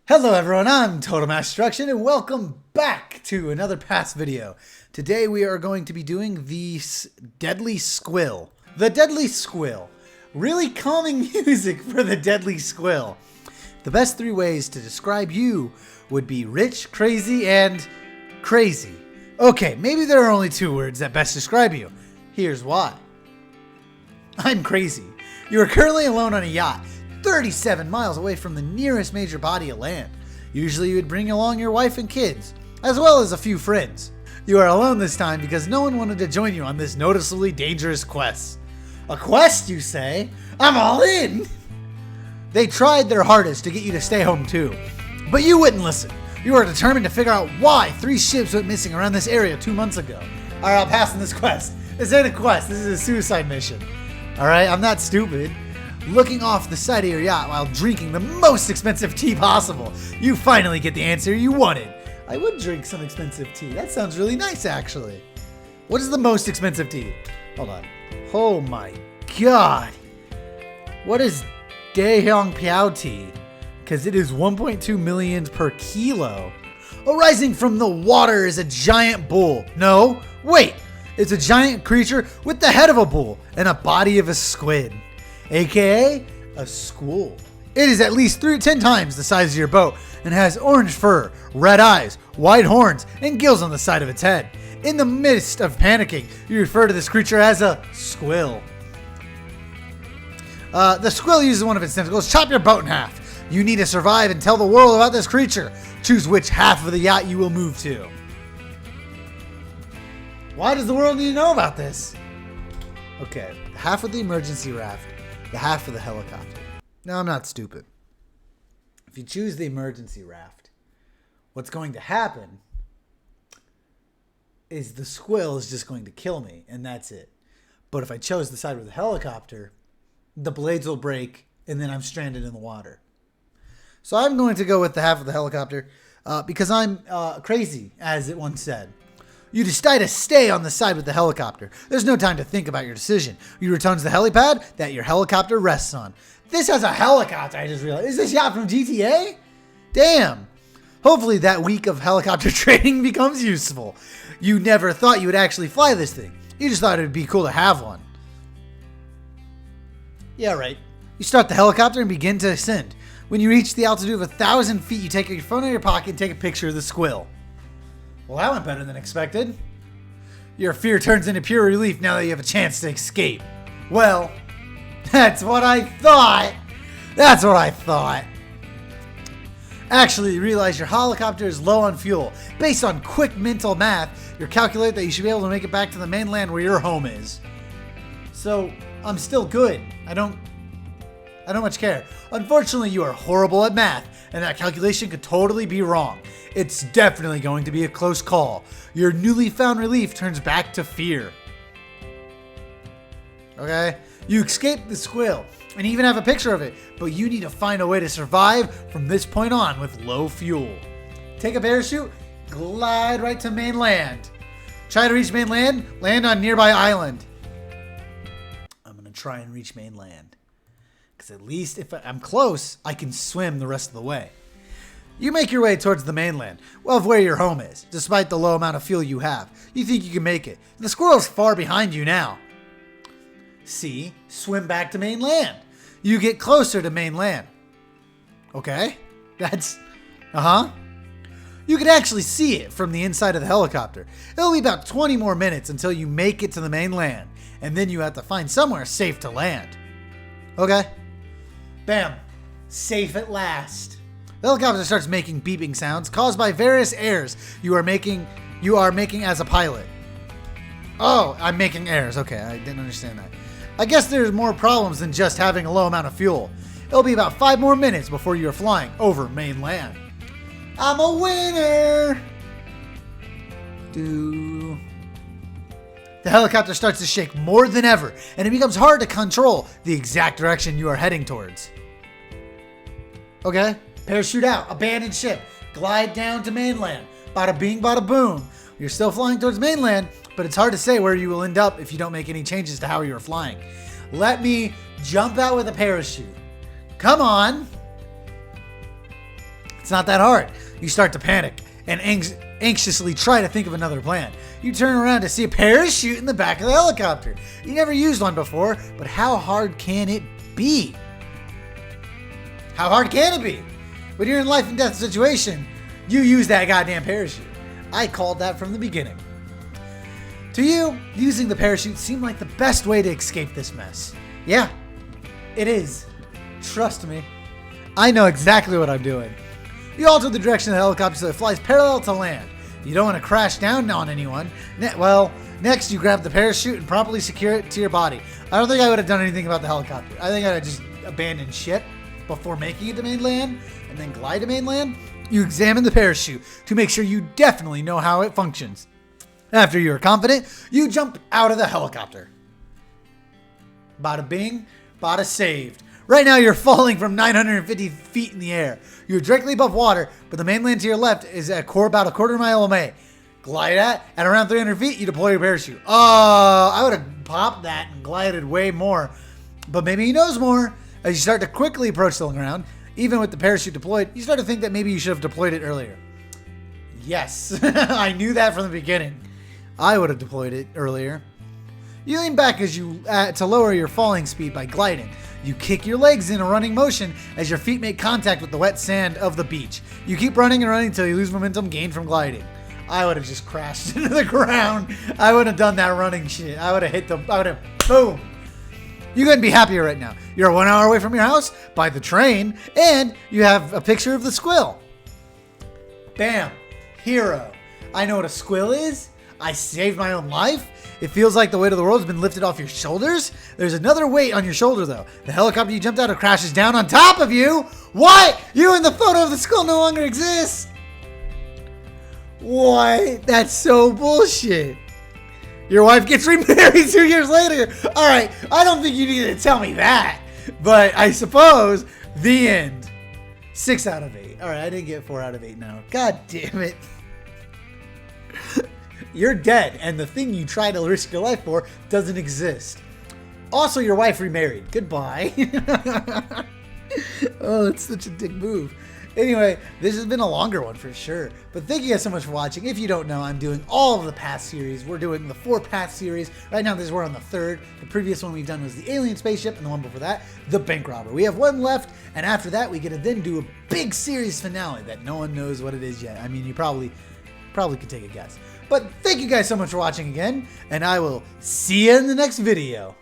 Hello everyone, I'm Total Mass Destruction and welcome back to another past video. Today we are going to be doing the Deadly Squill. The Deadly Squill. Really calming music for the Deadly Squill. The best three ways to describe you would be rich, crazy, and crazy. Okay, maybe there are only two words that best describe you. Here's why. I'm crazy. You are currently alone on a yacht, 37 miles away from the nearest major body of land. Usually you would bring along your wife and kids, as well as a few friends. You are alone this time because no one wanted to join you on this noticeably dangerous quest. A quest, you say? I'm all in! They tried their hardest to get you to stay home too, but you wouldn't listen. You are determined to figure out why 3 ships went missing around this area 2 months ago. Alright, I'll pass on this quest. This ain't a quest, this is a suicide mission. Alright, I'm not stupid. Looking off the side of your yacht while drinking the most expensive tea possible, you finally get the answer you wanted. I would drink some expensive tea. That sounds really nice, actually. What is the most expensive tea? Hold on. Oh my god. What is Daehyung Piao tea? Because it is 1.2 million per kilo. Arising from the water is a giant bull. No, wait. It's a giant creature with the head of a bull and a body of a squid. AKA a Squall. It is at least 10 times the size of your boat and has orange fur, red eyes, white horns, and gills on the side of its head. In the midst of panicking, you refer to this creature as a Squill. The Squill uses one of its tentacles to chop your boat in half. You need to survive and tell the world about this creature. Choose which half of the yacht you will move to. Why does the world need to know about this? Okay, half of the emergency raft. The half for the helicopter. Now, I'm not stupid. If you choose the emergency raft, what's going to happen is the Squill is just going to kill me, and that's it. But if I chose the side with the helicopter, the blades will break, and then I'm stranded in the water. So I'm going to go with the half of the helicopter because I'm crazy, as it once said. You decide to stay on the side with the helicopter. There's no time to think about your decision. You return to the helipad that your helicopter rests on. This has a helicopter, I just realized. Is this yacht from GTA? Damn. Hopefully that week of helicopter training becomes useful. You never thought you would actually fly this thing. You just thought it would be cool to have one. Yeah, right. You start the helicopter and begin to ascend. When you reach the altitude of 1,000 feet, you take your phone out of your pocket and take a picture of the Squill. Well, that went better than expected. Your fear turns into pure relief now that you have a chance to escape. Well, that's what I thought. That's what I thought. Actually, you realize your helicopter is low on fuel. Based on quick mental math, you calculate that you should be able to make it back to the mainland where your home is. So, I'm still good. I don't much care. Unfortunately, you are horrible at math, and that calculation could totally be wrong. It's definitely going to be a close call. Your newly found relief turns back to fear. Okay? You escape the Squill, and even have a picture of it, but you need to find a way to survive from this point on with low fuel. Take a parachute, glide right to mainland. Try to reach mainland, land on nearby island. I'm going to try and reach mainland. Because at least if I'm close, I can swim the rest of the way. You make your way towards the mainland, well, of where your home is. Despite the low amount of fuel you have, you think you can make it. The squirrel's far behind you now. See? Swim back to mainland. You get closer to mainland. Okay? That's... You can actually see it from the inside of the helicopter. It'll be about 20 more minutes until you make it to the mainland. And then you have to find somewhere safe to land. Okay? Bam. Safe at last. The helicopter starts making beeping sounds caused by various errors you are making as a pilot. Oh, I'm making errors. Okay, I didn't understand that. I guess there's more problems than just having a low amount of fuel. It'll be about 5 more minutes before you are flying over mainland. I'm a winner! The helicopter starts to shake more than ever, and it becomes hard to control the exact direction you are heading towards. Okay? Parachute out, abandoned ship, glide down to mainland. Bada bing, bada boom. You're still flying towards mainland, but it's hard to say where you will end up if you don't make any changes to how you're flying. Let me jump out with a parachute. Come on. It's not that hard. You start to panic and anxiously try to think of another plan. You turn around to see a parachute in the back of the helicopter. You never used one before, but how hard can it be? How hard can it be? When you're in a life and death situation, you use that goddamn parachute. I called that from the beginning. To you, using the parachute seemed like the best way to escape this mess. Yeah, it is. Trust me. I know exactly what I'm doing. You alter the direction of the helicopter so it flies parallel to land. You don't want to crash down on anyone. Next you grab the parachute and properly secure it to your body. I don't think I would have done anything about the helicopter. I think I'd have just abandoned ship before making it to mainland and then glide to mainland. You examine the parachute to make sure you definitely know how it functions. After you are confident, you jump out of the helicopter. Bada bing, bada saved. Right now you're falling from 950 feet in the air. You're directly above water, but the mainland to your left is about a quarter mile away. Glide at around 300 feet, you deploy your parachute. Oh, I would have popped that and glided way more. But maybe he knows more. As you start to quickly approach the ground, even with the parachute deployed, you start to think that maybe you should have deployed it earlier. Yes, I knew that from the beginning. I would have deployed it earlier. You lean back as you to lower your falling speed by gliding. You kick your legs in a running motion as your feet make contact with the wet sand of the beach. You keep running and running until you lose momentum gained from gliding. I would have just crashed into the ground. I would have done that running shit. I would have boom. You couldn't be happier right now. You're 1 hour away from your house by the train, and you have a picture of the squirrel. Bam. Hero. I know what a squirrel is. I saved my own life. It feels like the weight of the world has been lifted off your shoulders. There's another weight on your shoulder, though. The helicopter you jumped out of crashes down on top of you. What? You and the photo of the skull no longer exist. What? That's so bullshit. Your wife gets remarried 2 years later. All right, I don't think you need to tell me that. But I suppose the end. 6 out of 8. All right, I didn't get 4 out of 8 now. God damn it. You're dead, and the thing you try to risk your life for doesn't exist. Also, your wife remarried. Goodbye. Oh, it's such a dick move. Anyway, this has been a longer one for sure. But thank you guys so much for watching. If you don't know, I'm doing all of the past series. We're doing the 4 past series. Right now, we're on the 3rd. The previous one we've done was the alien spaceship, and the one before that, the bank robber. We have 1 left, and after that, we get to then do a big series finale that no one knows what it is yet. I mean, you probably could take a guess. But thank you guys so much for watching again, and I will see you in the next video.